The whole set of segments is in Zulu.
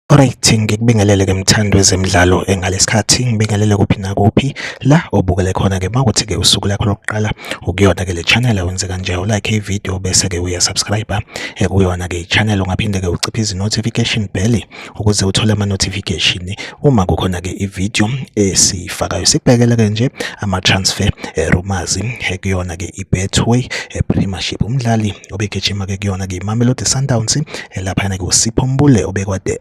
Alright, ngikubingelele-ke mthandi wezemidlalo ngalesikhathi ngibingelele kuphi nakuphi la obukele khona-ke mawukuthi-ke usuku lakho lokuqala ukuyona-ke le channel awenze kanje u-like ividiyo bese-ke uyasubscribe kuyona-ke i-channel ungaphinde-ke uciphe notification bell ukuze uthole ama-notification uma kukhona-ke ividiyo esiyifakayo. Sikubhekele-ke nje ama-transfer rumors kuyona-ke i-Betway Premiership. Umdlali obegijima-ke kuyona-ke iMamelodi Sundowns laphana-ke uSipho Mbule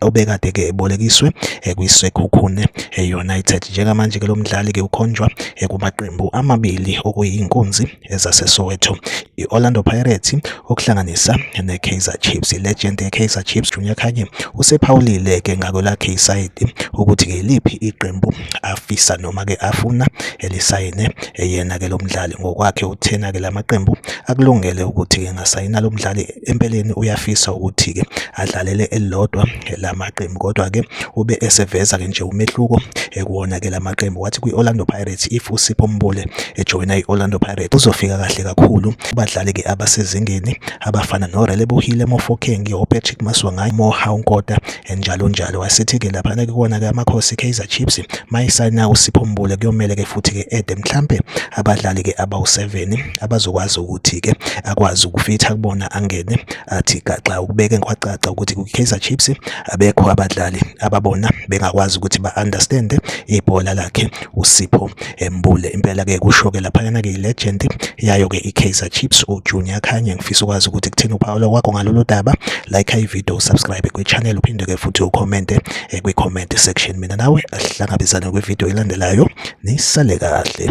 obekade-ke ebolekiswe kwiSekhukhune United. Njengamanje-ke lo mdlali-ke ukhonjwa kumaqembu amabili okuyinkunzi ezaseSoweto, i-Orlando Pirates okuhlanganisa ne-Kaizer Chiefs. Legend ye-Kaizer Chiefs Junior Khanye usephawulile-ke ngako lakhe isayidi ukuthi-ke iliphi iqembu afisa noma-ke afuna elisayine yena-ke lo mdlali. Ngokwakhe uthena-ke lamaqembu akulungele ukuthi-ke ngasayina lo mdlali, empeleni uyafisa ukuthi-ke adlalele elilodwa lamaqembu, kodwa-ke ube eseveza-ke nje umehluko kuwona-ke lamaqembu. Wathi kwi-Orlando Pirates if uSipho Mbule ejoyina i-Orlando Pirates uzofika kahle kakhulu abadlali-ke abasezingeni abafana noRelebohile Mofokeng, oPatrick Maswanganyi, Mohawu Nkota njalo njalo. Wasithi-ke laphana-ke kuwona-ke amakhosi Kaizer Chiefs mayisayina uSipho Mbule kuyomele-ke futhi-ke ede mhlampe abadlali-ke abawu-7 abazokwazi ukuthi-ke akwazi ukufitha kubona angene athi gaxa. Ukubeke kwacaca ukuthi ku-Kaizer Chiefs abekho abadlali ababona bengakwazi ukuthi ba-understand ibhola lakhe uSipho Mbule. Impela-ke kusho-ke laphana-ke i-legend yayo-ke i-Kaizer Chiefs uJunior Khanye. Ngifisa ukwazi ukuthi kuthini uphawulo kwakho ngalolu daba. Like ividiyo, subscribe kwi-channel, uphinde-ke futhi ucommente kwi-comment section. Mina nawe asihlangabezane kwividiyo elandelayo. Nisale kahle.